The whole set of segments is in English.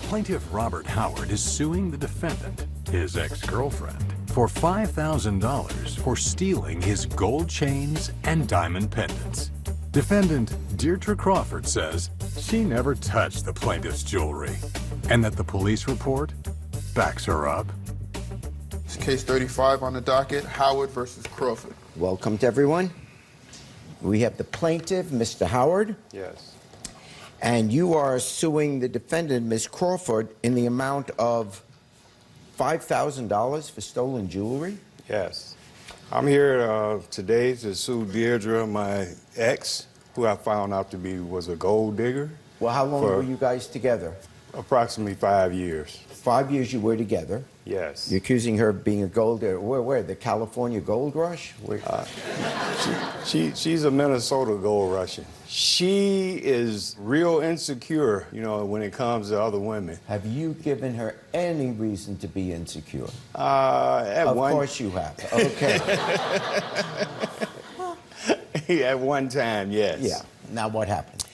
Plaintiff Robert Howard is suing the defendant, his ex-girlfriend, for $5,000 for stealing his gold chains and diamond pendants. Defendant Deirdre Crawford says she never touched the plaintiff's jewelry and that the police report backs her up. It's case 35 on the docket, Howard versus Crawford. Welcome to everyone. We have the plaintiff, Mr. Howard. Yes. And you are suing the defendant, Ms. Crawford, in the amount of $5,000 for stolen jewelry? Yes. I'm here today to sue Deirdre, my ex, who I found out to be was a gold digger. Well, how long were you guys together? Approximately 5 years. 5 years you were together. Yes. You're accusing her of being a gold digger. Where? The California gold rush? She's a Minnesota gold Russian. She is real insecure, you know, when it comes to other women. Have you given her any reason to be insecure? Of course you have. Okay. At one time, yes. Yeah. Now what happened?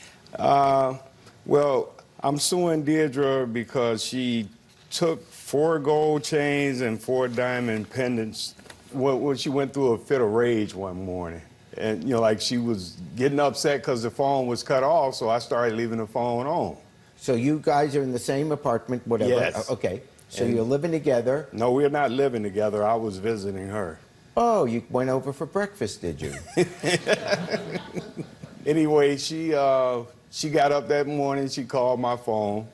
Well, I'm suing Deirdre because she took 4 gold chains and 4 diamond pendants when she went through a fit of rage one morning. And, you know, like she was getting upset because the phone was cut off, so I started leaving the phone on. So you guys are in the same apartment, whatever? Yes. Okay. So you're living together? No, we're not living together. I was visiting her. Oh, you went over for breakfast, did you? Anyway, she got up that morning, she called my phone,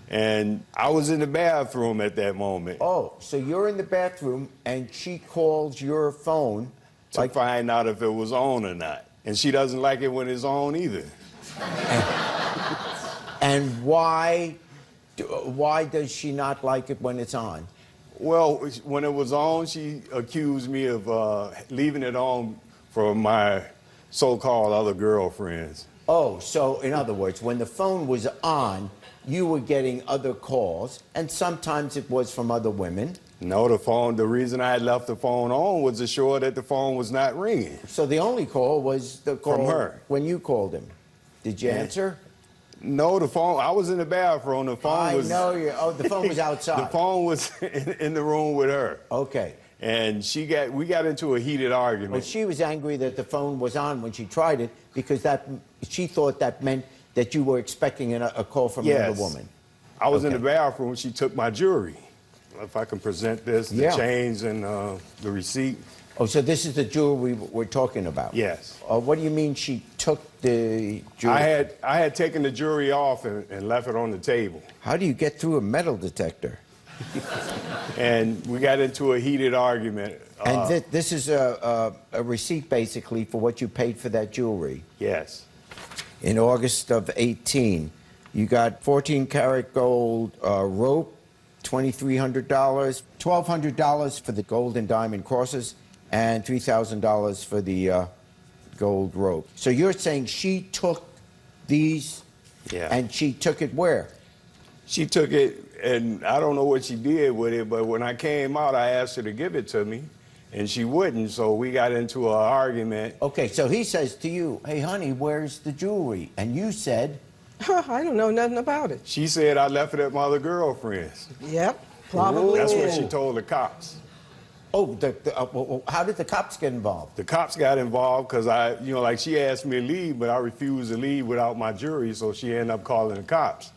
and I was in the bathroom at that moment. Oh, so you're in the bathroom, and she calls your phone to find out if it was on or not. And she doesn't like it when it's on either. And why does she not like it when it's on? Well, when it was on, she accused me of leaving it on for my so-called other girlfriends. Oh, so in other words, when the phone was on, you were getting other calls, and sometimes it was from other women. No, the reason I had left the phone on was to show her that the phone was not ringing. So the only call was the call from her. When you called him. Did you answer? No, the phone, I was in the bathroom. The phone was... I know the phone was outside. The phone was in the room with her. Okay. And we got into a heated argument. Well, she was angry that the phone was on when she tried it because she thought that meant that you were expecting a call from another woman. I was in the bathroom. She took my jewelry. If I can present this, the chains and the receipt. Oh, so this is the jewelry we're talking about? Yes. What do you mean she took the jewelry? I had taken the jewelry off and left it on the table. How do you get through a metal detector? And we got into a heated argument. And this is a receipt, basically, for what you paid for that jewelry? Yes. In August of 18, you got 14-karat gold rope, $2,300, $1,200 for the gold and diamond crosses, and $3,000 for the gold rope. So you're saying she took these, and she took it where? She took it, and I don't know what she did with it, but when I came out, I asked her to give it to me, and she wouldn't, so we got into an argument. Okay, so he says to you, hey, honey, where's the jewelry? And you said... I don't know nothing about it. She said I left it at my other girlfriend's. Yep, probably. That's what she told the cops. Oh, how did the cops get involved? The cops got involved because like she asked me to leave, but I refused to leave without my jewelry, so she ended up calling the cops.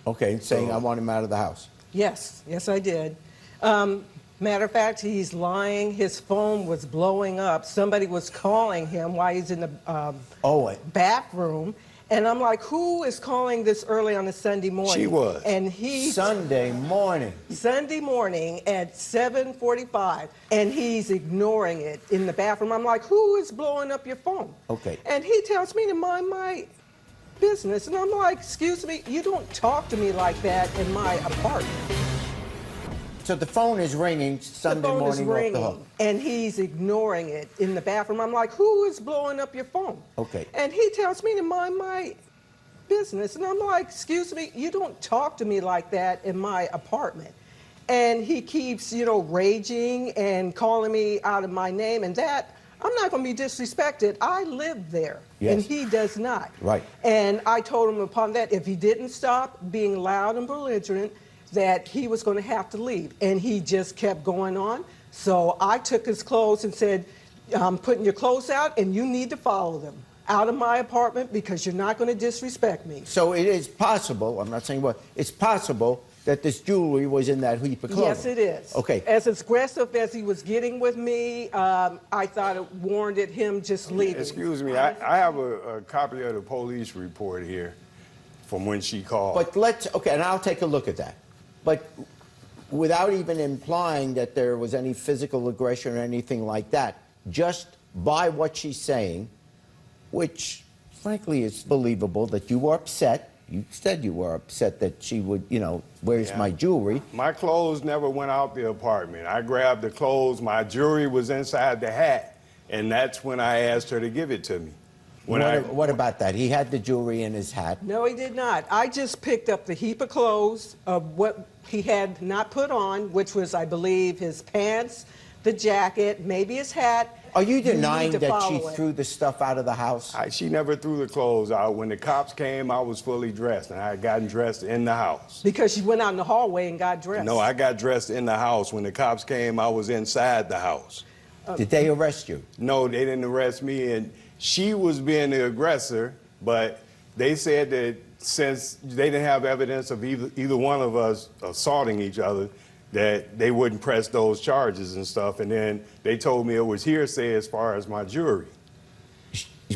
Okay, saying I want him out of the house. Yes, I did. Matter of fact, he's lying. His phone was blowing up. Somebody was calling him while he's in the bathroom. And I'm like, who is calling this early on a Sunday morning? She was. And he... Sunday morning at 7:45, and he's ignoring it in the bathroom. I'm like, who is blowing up your phone? Okay. And he tells me to mind my business. And I'm like, excuse me, you don't talk to me like that in my apartment. So the phone is ringing Sunday morning off the hook. And he's ignoring it in the bathroom. I'm like, who is blowing up your phone? Okay. And he tells me to mind my business. And I'm like, excuse me, you don't talk to me like that in my apartment. And he keeps, raging and calling me out of my name. And that I'm not going to be disrespected. I live there, Yes. and he does not. Right. And I told him upon that, if he didn't stop being loud and belligerent, that he was going to have to leave. And he just kept going on. So I took his clothes and said, I'm putting your clothes out, and you need to follow them out of my apartment because you're not going to disrespect me. So it is possible, I'm not saying what, it's possible that this jewelry was in that heap of clothing. Yes, it is. Okay. As aggressive as he was getting with me, I thought it warranted him just leaving. Excuse me, I have a copy of the police report here from when she called. But okay, and I'll take a look at that. But without even implying that there was any physical aggression or anything like that, just by what she's saying, which frankly is believable that you were upset. You said you were upset that she would, where's my jewelry? My clothes never went out the apartment. I grabbed the clothes, my jewelry was inside the hat, and that's when I asked her to give it to me. What about that? He had the jewelry in his hat. No, he did not. I just picked up the heap of clothes of what he had not put on, which was, I believe, his pants, the jacket, maybe his hat. Are you need denying to that she follow it. threw the stuff out of the house? She never threw the clothes out. When the cops came, I was fully dressed, and I had gotten dressed in the house. Because she went out in the hallway and got dressed. No, I got dressed in the house. When the cops came, I was inside the house. Did they arrest you? No, they didn't arrest me, and she was being the aggressor, but they said that since they didn't have evidence of either one of us assaulting each other, that they wouldn't press those charges and stuff, and then they told me it was hearsay as far as my jewelry.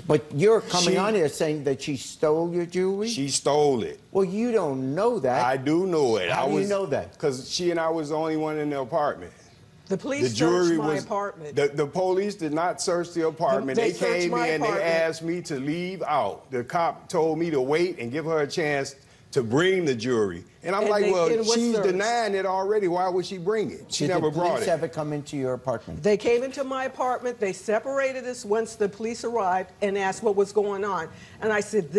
But you're coming on here saying that she stole your jewelry? She stole it. Well, you don't know that. I do know it. How do you know that? Because she and I was the only one in the apartment. The police searched my apartment. The police did not search the apartment. They They searched came my in, they apartment. asked me to leave out. The cop told me to wait and give her a chance to bring the jewelry. And I'm like, well, it was she's searched. denying it already. Why would she bring it? She Did never the brought police it. ever come into your apartment? They came into my apartment, they separated us once the police arrived and asked what was going on. And I said,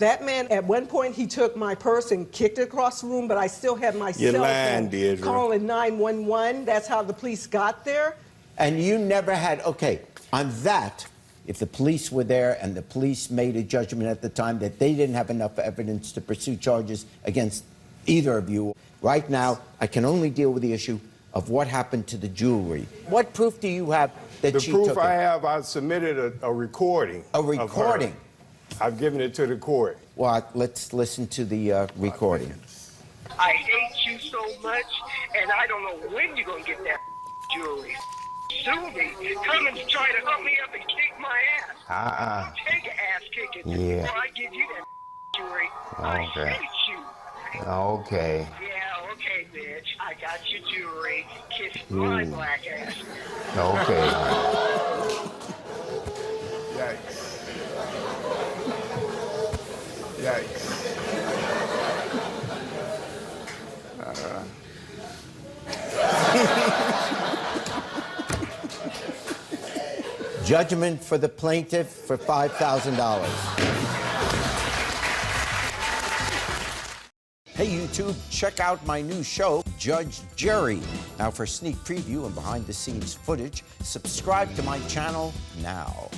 that man, at one point he took my purse and kicked it across the room, but I still had my You're cell lying, phone Deirdre. calling 911. That's how the police got there. And you never had, okay, on that, if the police were there and the police made a judgment at the time that they didn't have enough evidence to pursue charges against either of you, right now, I can only deal with the issue of what happened to the jewelry. What proof do you have that The she proof took I it? have, I submitted a recording. A of her. recording? I've given it to the court. Well, let's listen to the recording. I hate you so much, and I don't know when you're going to get that jewelry. Sue me. Come and try to hook me up and kick my ass. Take an ass kicking. Yeah. Before I give you that jewelry. I Okay. hate you. Okay. Yeah, okay, bitch. I got your jewelry. Kiss my black ass. Okay. Yikes. Yikes. Judgment for the plaintiff for $5,000. Hey YouTube, check out my new show, Judge Jerry. Now for sneak preview and behind the scenes footage, subscribe to my channel now.